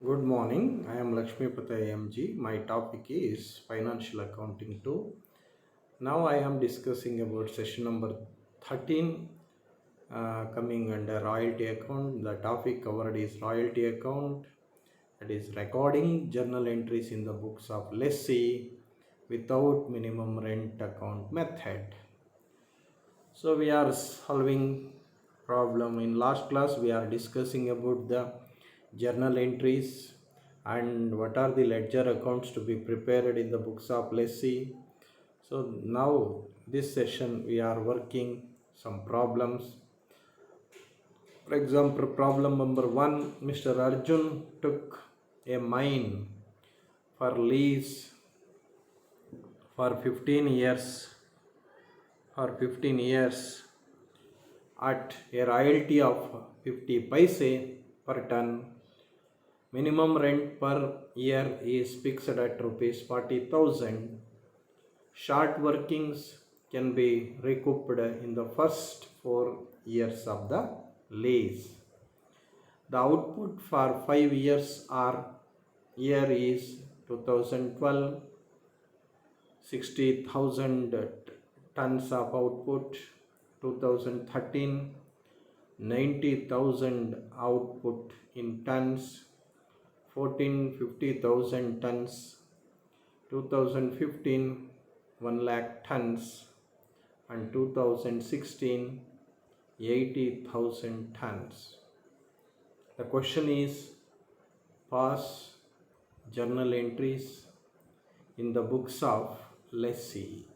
Good morning. I am Lakshmi Patay MG. My topic is Financial Accounting 2. Now I am discussing about session number 13 coming under royalty account. The topic covered is royalty account, that is recording journal entries in the books of lessee without minimum rent account method. So we are solving problem. In last class we are discussing about the journal entries and what are the ledger accounts to be prepared in the books of lessee. So now this session we are working some problems. For example, problem number 1, Mr. Arjun took a mine for lease for 15 years at a royalty of 50 paise per ton. Minimum rent per year is fixed at rupees 40,000. Short workings can be recouped in the first 4 years of the lease. The output for 5 years or year is 2012, 60,000 tons of output, 2013, 90,000 output in tons, 14, 50,000 tons, 2015, 1 lakh tons, and 2016, 80,000 tons. The question is pass journal entries in the books of lessee.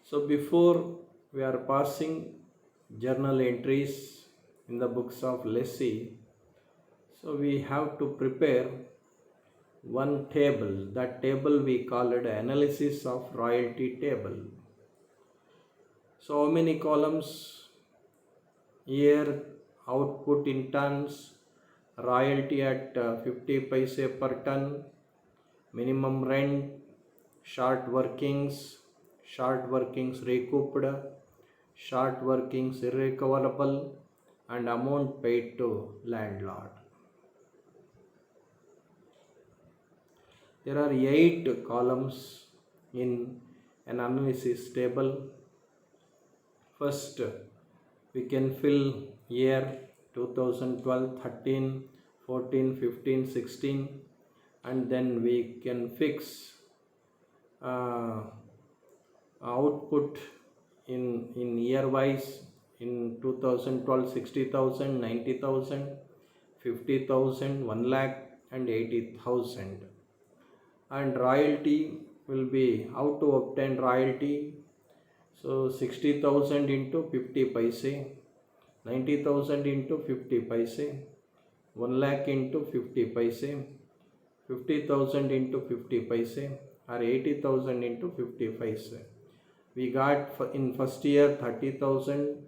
So before we are passing journal entries in the books of lessee, so we have to prepare one table. That table we call it analysis of royalty table. So how many columns? Here output in tons, royalty at 50 paise per ton, minimum rent, short workings recouped, short workings irrecoverable, and amount paid to landlord. There are 8 columns in an analysis table. First, we can fill year 2012, 13, 14, 15, 16, and then we can fix output in year wise. In 2012, 60,000, 90,000, 50,000, 1 lakh, and 80,000. And royalty will be how to obtain royalty. So 60,000 into 50 paise, 90,000 into 50 paise, 1 lakh into 50 paise, 50,000 into 50 paise, or 80,000 into 50 paise. We got in first year 30,000,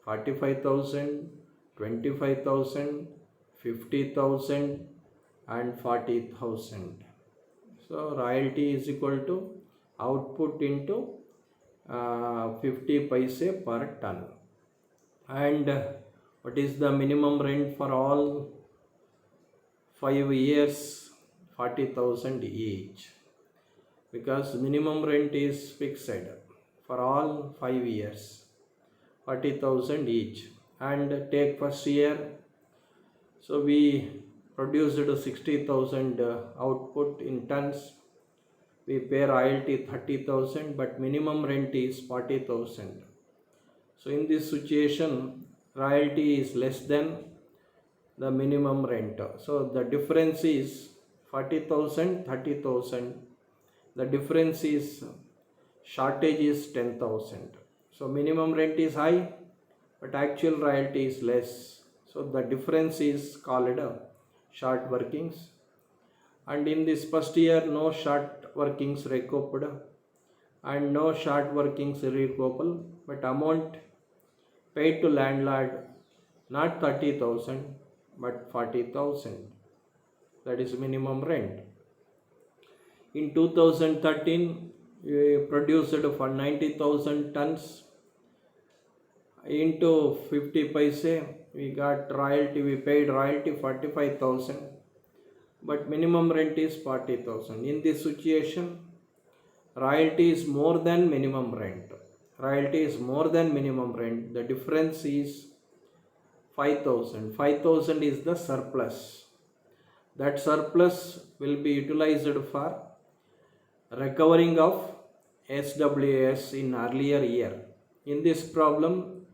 45,000, 25,000, 50,000, and 40,000. So royalty is equal to output into 50 paise per ton. And what is the minimum rent for all 5 years? 40,000 each, because minimum rent is fixed for all 5 years, 40,000 each. And take first year, so we produced 60,000 output in tons, we pay royalty 30,000, but minimum rent is 40,000. So in this situation, royalty is less than the minimum rent. So the difference is 40,000, 30,000. The difference is shortage is 10,000. So minimum rent is high, but actual royalty is less. So the difference is called short workings. And in this first year, no short workings recouped and no short workings recoupable, but amount paid to landlord not 30,000 but 40,000. That is minimum rent. In 2013, we produced for 90,000 tons into 50 paise, we got royalty, we paid royalty 45,000, but minimum rent is 40,000. In this situation, royalty is more than minimum rent. Royalty is more than minimum rent. The difference is 5,000. 5,000 is the surplus. That surplus will be utilized for recovering of SWS in earlier year. In this problem,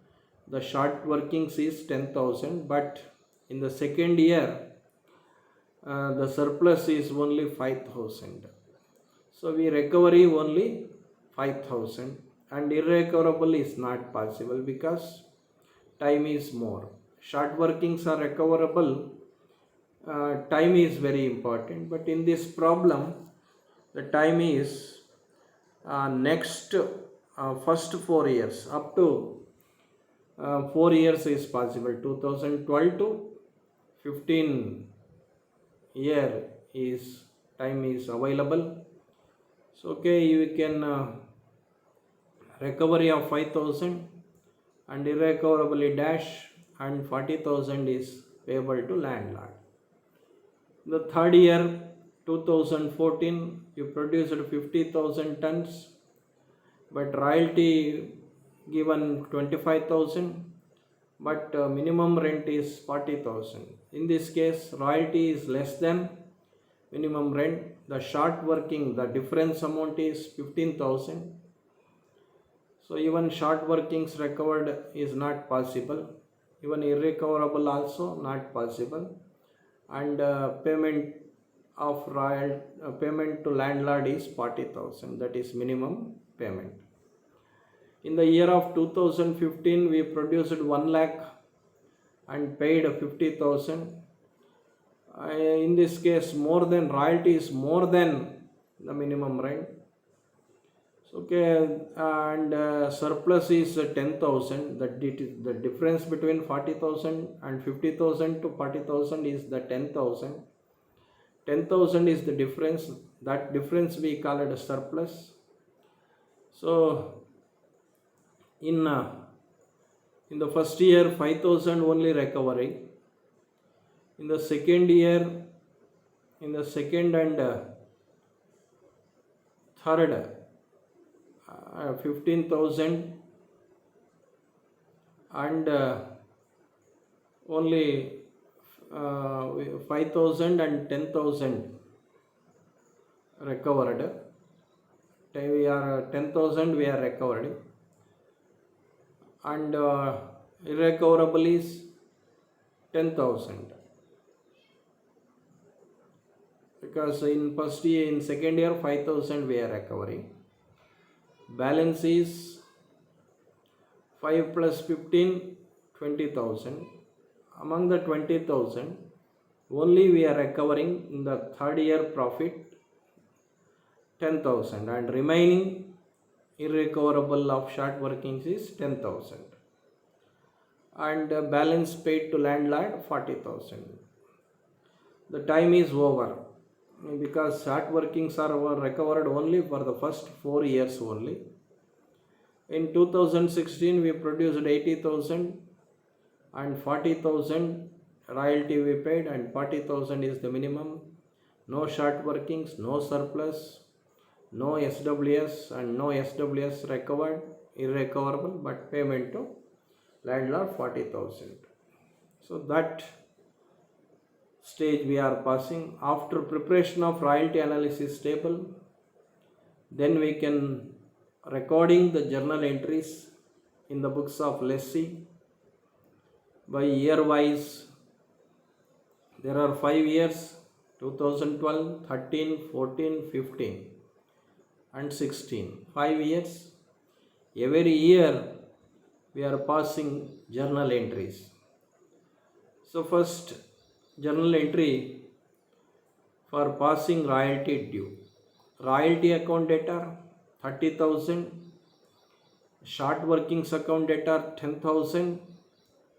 the short workings is 10,000, but in the second year, the surplus is only 5,000. So we recovery only 5,000, and irrecoverable is not possible because time is more. Short workings are recoverable, time is very important, but in this problem the time is next first 4 years, up to 4 years is possible. 2012 to 15 year is time is available. So okay, you can recovery of 5,000 and irrecoverably dash, and 40,000 is payable to landlord. The third year 2014, you produced 50,000 tons, but royalty given 25,000, but minimum rent is 40,000. In this case, royalty is less than minimum rent. The short working, the difference amount is 15,000. So even short workings recovered is not possible. Even irrecoverable also not possible. And payment of payment to landlord is 40,000. That is minimum payment. In the year of 2015, we produced 1 lakh and paid 50,000. In this case, more than royalty is more than the minimum rent. So, okay, and surplus is 10,000. The difference between 40,000 and 50,000 to 40,000 is the 10,000. 10,000 is the difference. That difference we call it a surplus. So in the first year 5,000 only recovery. In the second year, in the second and third, 15,000 and only 5,000 and 10,000 recovered. We are 10,000 we are recovered, and irrecoverable is 10,000, because in first year, in second year 5,000 we are recovering. Balance is 5 plus 15, 20,000. Among the 20,000, only we are recovering in the third year profit 10,000, and remaining irrecoverable of short workings is 10,000, and balance paid to landlord 40,000. The time is over, because short workings are recovered only for the first 4 years only. In 2016, we produced 80,000 and 40,000 royalty we paid, and 40,000 is the minimum. No short workings, no surplus, no SWS, and no SWS recovered, irrecoverable, but payment to landlord 40,000. So that stage we are passing. After preparation of royalty analysis table, then we can recording the journal entries in the books of lessee by year wise. There are 5 years: 2012, 13, 14, 15 and 16. 5 years. Every year we are passing journal entries. So first journal entry for passing royalty due. Royalty account debtor 30,000, short workings account debtor 10,000,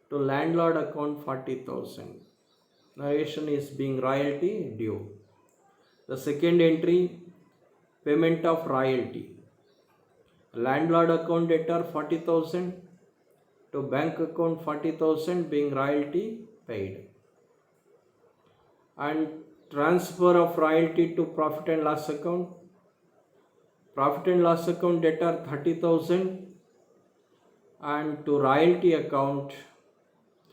to landlord account 40,000. Narration is being royalty due. The second entry, payment of royalty. Landlord account debtor 40,000, to bank account 40,000 being royalty paid. And transfer of royalty to profit and loss account. Profit and loss account debtor 30,000 and to royalty account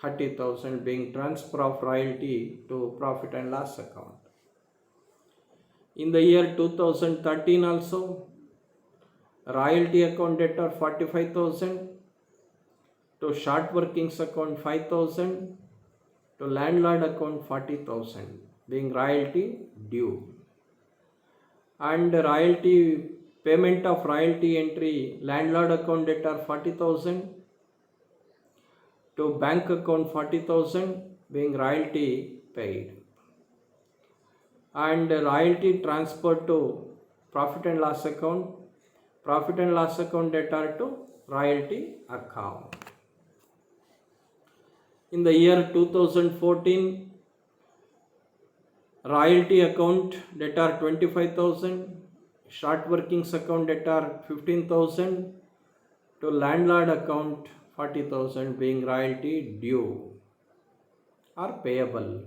30,000 being transfer of royalty to profit and loss account. In the year 2013 also, royalty account debtor 45,000, to short workings account 5,000, to landlord account 40,000 being royalty due. And royalty payment of royalty entry, landlord account debtor 40,000, to bank account 40,000 being royalty paid. And royalty transferred to profit and loss account, profit and loss account debtor to royalty account. In the year 2014, royalty account debtor 25,000, short workings account debtor 15,000, to landlord account 40,000 being royalty due or payable.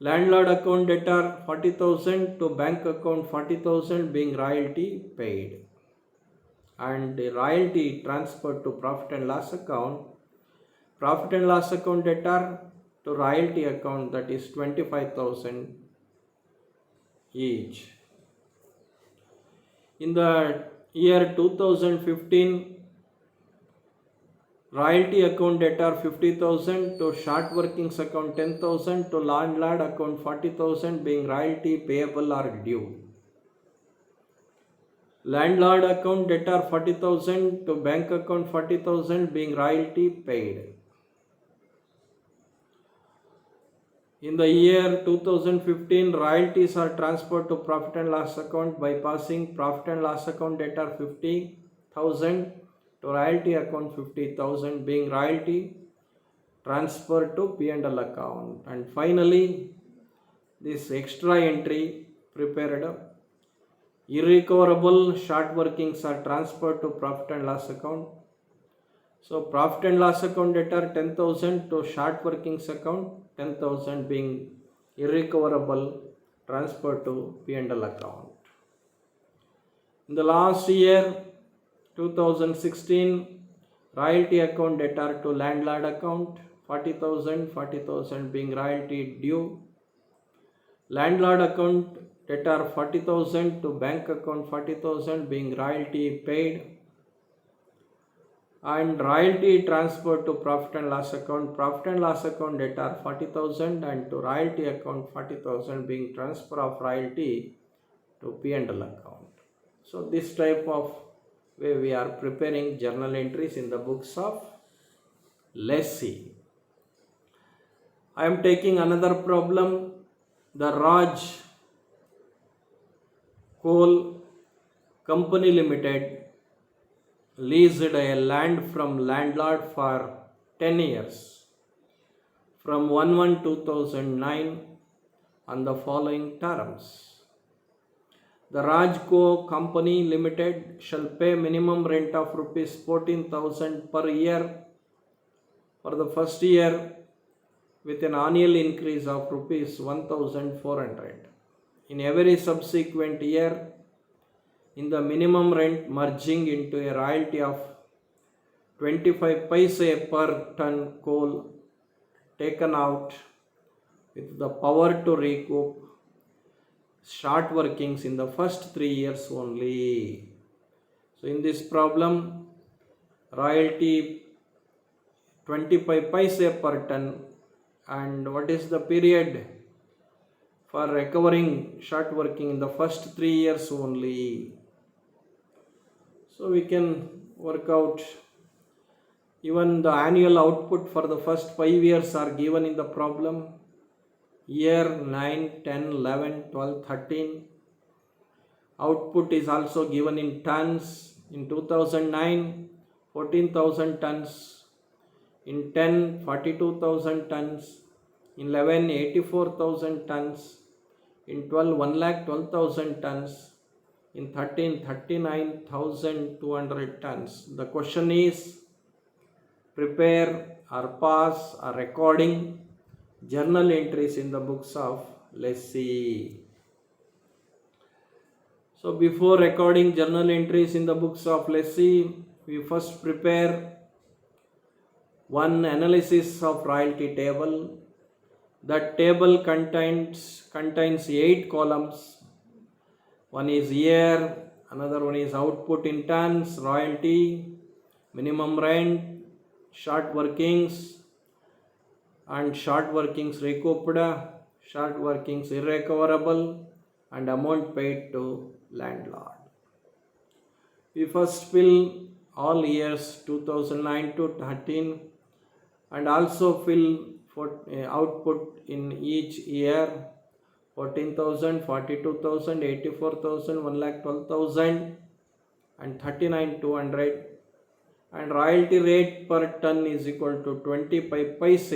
Landlord account debtor 40,000 to bank account 40,000 being royalty paid. And the royalty transferred to profit and loss account, profit and loss account debtor to royalty account, that is 25,000 each. In the year 2015, royalty account debtor 50,000, to short workings account 10,000, to landlord account 40,000 being royalty payable or due. Landlord account debtor 40,000 to bank account 40,000 being royalty paid. In the year 2015, royalties are transferred to profit and loss account by passing profit and loss account debtor 50,000 to royalty account 50,000 being royalty transferred to P&L account. And finally, this extra entry prepared, irrecoverable short workings are transferred to profit and loss account. So profit and loss account debtor 10,000 to short workings account 10,000 being irrecoverable transferred to P&L account. In the last year 2016, royalty account debtor to landlord account 40,000 being royalty due. Landlord account debtor 40,000 to bank account 40,000 being royalty paid. And royalty transferred to profit and loss account, profit and loss account debtor 40,000 and to royalty account 40,000 being transfer of royalty to P&L account. So this type of way we are preparing journal entries in the books of lessee. I am taking another problem. The Raj Coal Company Limited leased a land from landlord for 10 years from 1/1/2009 on the following terms. The Rajco Company Limited shall pay minimum rent of rupees 14,000 per year for the first year with an annual increase of rupees 1,400 in every subsequent year, in the minimum rent merging into a royalty of 25 paise per ton coal taken out with the power to recoup short workings in the first 3 years only. So in this problem, royalty 25 paise per ton, and what is the period for recovering short working in the first 3 years only. So we can work out, even the annual output for the first 5 years are given in the problem. Year 9, 10, 11, 12, 13. Output is also given in tons. In 2009, 14,000 tons. In 10, 42,000 tons. In 11, 84,000 tons. In 12, 1,12,000 tons. In 13, 39,200 tons. The question is, prepare or pass or recording journal entries in the books of lessee. So before recording journal entries in the books of lessee, we first prepare one analysis of royalty table. That table contains 8 columns. One is year, another one is output in tons, royalty, minimum rent, short workings and short workings recouped, short workings irrecoverable, and amount paid to landlord. We first fill all years 2009 to 13 and also fill for output in each year 14,000, 42,000, 84,000, 1,12,000 and 39,200, and royalty rate per ton is equal to 25 paise.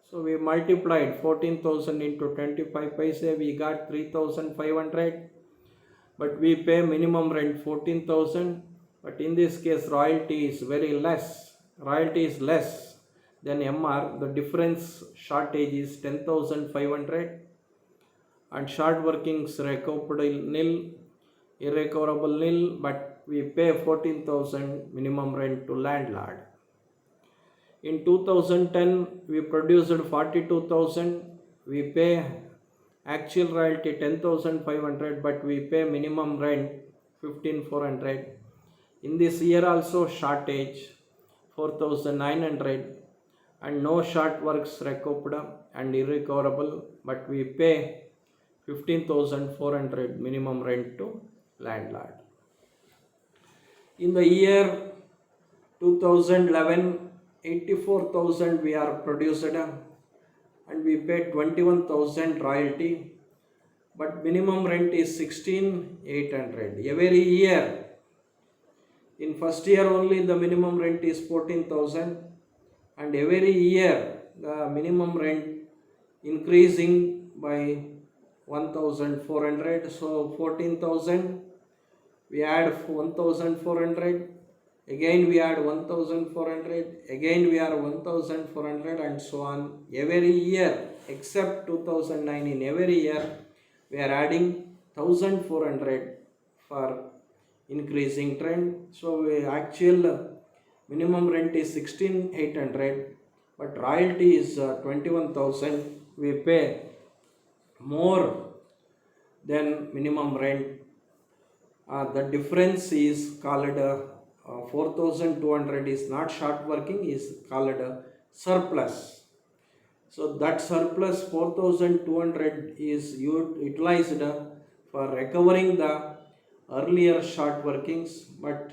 So we multiplied 14,000 into 25 paise, we got 3,500, but we pay minimum rent 14,000. But in this case royalty is less than MR. The difference shortage is 10,500 and short workings irrecoverable nil, but we pay 14,000 minimum rent to landlord. In 2010 we produced 42,000, we pay actual royalty 10,500, but we pay minimum rent 15,400. In this year also shortage 4,900 and no short works recouped and irrecoverable, but we pay 15,400 minimum rent to landlord. In the year 2011, 84,000 we are produced and we pay 21,000 royalty, but minimum rent is 16,800 every year. In first year only the minimum rent is 14,000 and every year the minimum rent increasing by 1,400. So 14,000, we add 1,400, again we add 1,400, again we add 1,400 and so on. Every year except 2009, in every year we are adding 1,400 for increasing trend. So actual minimum rent is 16,800, but royalty is 21,000. We pay more than minimum rent. The difference is called 4,200 is not short working, is called surplus. So that surplus 4,200 is utilized for recovering the earlier short workings, but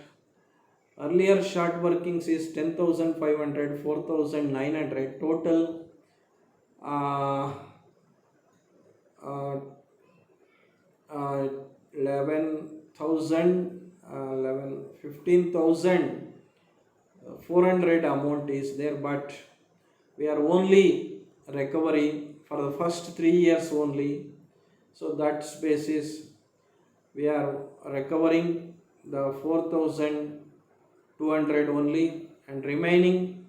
earlier short workings is 10,500, 4,900, total 15,400 amount is there, but we are only recovery for the first 3 years only. So that's basis we are recovering the 4,200 only, and remaining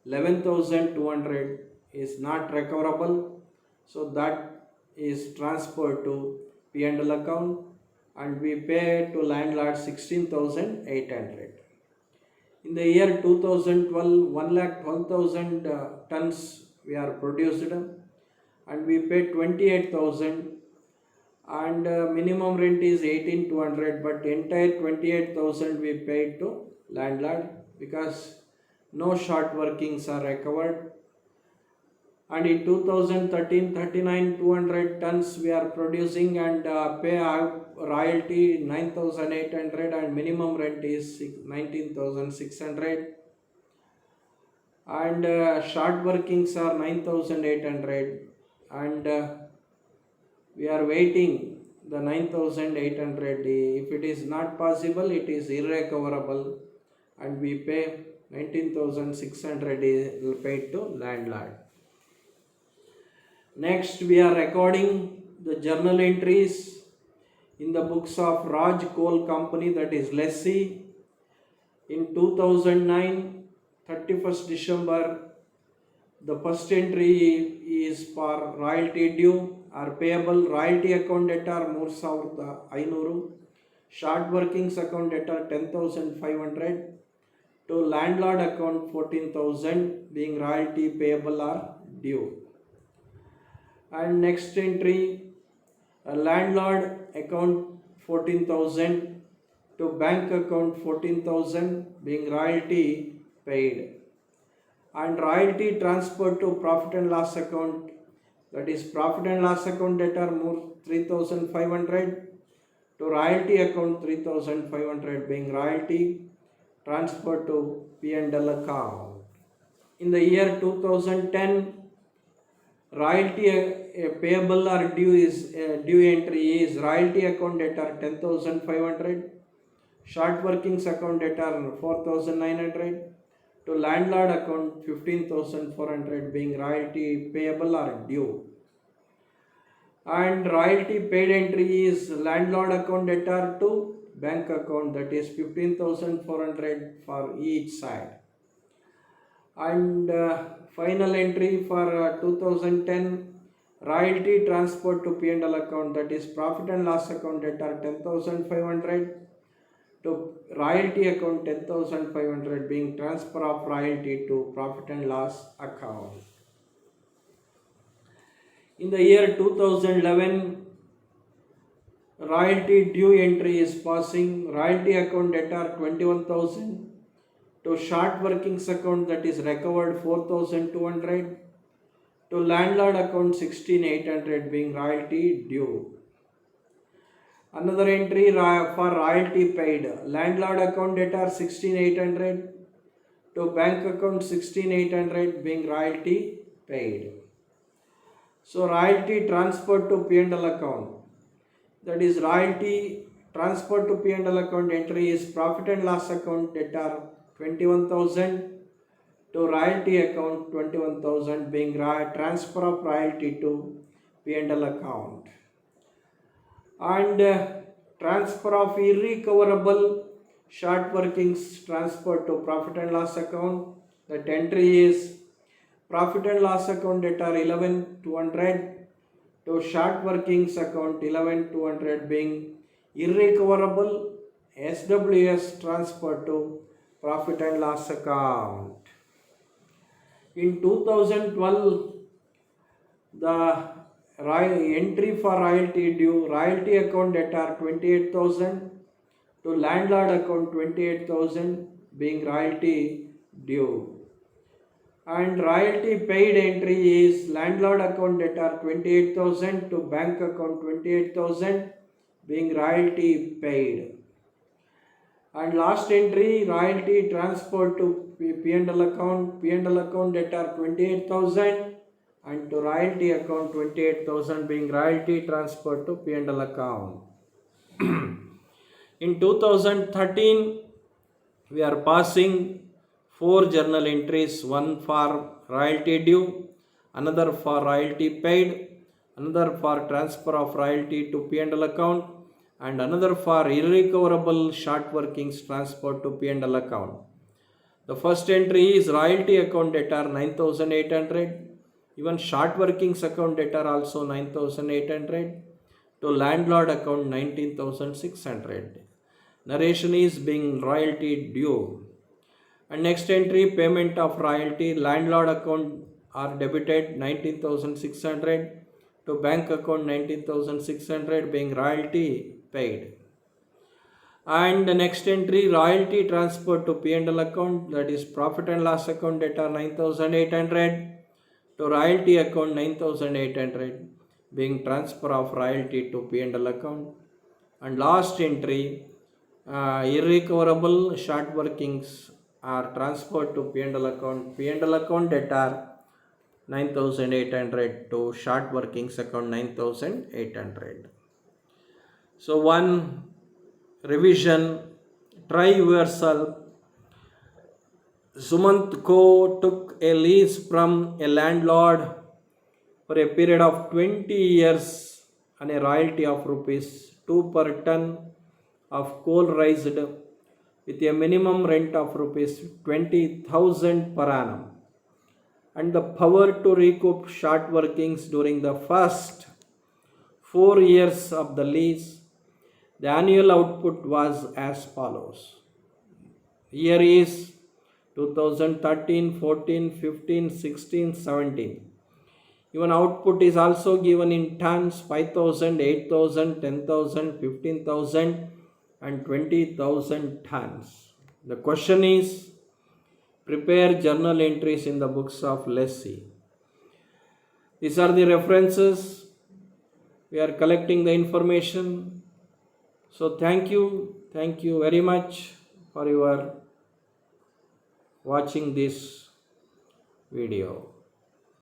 11,200 is not recoverable. So that is transferred to P&L account and we pay to landlord 16,800. In the year 2012, 1,12,000 tons we are produced and we pay 28,000 and minimum rent is 18,200, but entire 28,000 we paid to landlord because no short workings are recovered. And in 2013, 39,200 tons we are producing and pay royalty 9,800 and minimum rent is 19,600 and short workings are 9,800 and we are waiting the 9,800. If it is not possible, it is irrecoverable and we pay 19,600 is paid to landlord. Next we are recording the journal entries in the books of Raj Coal Company, that is lessee. In 2009 31st December, the first entry is for royalty due or payable. Royalty account debtor 3,500, short workings account debtor 10,500, to landlord account 14,000 being royalty payable or due. And next entry, a landlord account 14,000 to bank account 14,000 being royalty paid, and royalty transferred to profit and loss account, that is profit and loss account debtor more 3,500 to royalty account 3,500 being royalty transferred to P&L account. In the year 2010, royalty payable or due entry is royalty account debtor 10,500, short workings account debtor 4,900, to landlord account 15,400 being royalty payable or due. And royalty paid entry is landlord account debtor to bank account, that is 15,400 for each side. And final entry for 2010, royalty transferred to P&L account, that is profit and loss account debtor 10,500 to royalty account 10,500 being transfer of royalty to profit and loss account. In the year 2011, royalty due entry is passing. Royalty account debtor 21,000 to short workings account, that is recovered 4,200, to landlord account 16,800 being royalty due. Another entry for royalty paid, landlord account debtor 16,800 to bank account 16,800 being royalty paid. So royalty transferred to P&L account, that is royalty transferred to P&L account entry is profit and loss account debtor 21,000 to royalty account 21,000 being transfer of royalty to P&L account. And transfer of irrecoverable short workings transferred to profit and loss account, that entry is profit and loss account debtor 11,200 to short workings account 11,200 being irrecoverable SWS transferred to profit and loss account. In 2012, the entry for royalty due, royalty account debtor 28,000 to landlord account 28,000 being royalty due. And royalty paid entry is landlord account debtor 28,000 to bank account 28,000 being royalty paid. And last entry, royalty transferred to P&L account debtor 28,000 and to royalty account 28,000 being royalty transferred to P&L account. In 2013, we are passing 4 journal entries, one for royalty due, another for royalty paid, another for transfer of royalty to P&L account, and another for irrecoverable short workings transferred to P&L account. The first entry is royalty account debtor 9,800, even short workings account debtor also 9,800, to landlord account 19,600. Narration is being royalty due. And next entry, payment of royalty, landlord account are debited 19,600 to bank account 19,600 being royalty paid. And the next entry, royalty transferred to P&L account, that is profit and loss account debtor 9,800 to royalty account 9,800 being transfer of royalty to P&L account. And last entry, irrecoverable short workings are transferred to P&L account debtor 9,800 to short workings account 9,800. So one revision, try yourself. Sumant Ko took a lease from a landlord for a period of 20 years and a royalty of rupees 2 per ton of coal raised with a minimum rent of rupees 20,000 per annum and the power to recoup short workings during the first 4 years of the lease. The annual output was as follows. Year is 2013, 14, 15, 16, 17. Even output is also given in tons: 5,000, 8,000, 10,000, 15,000 and 20,000 tons. The question is, prepare journal entries in the books of lessee. These are the references. We are collecting the information. So thank you very much for your watching this video.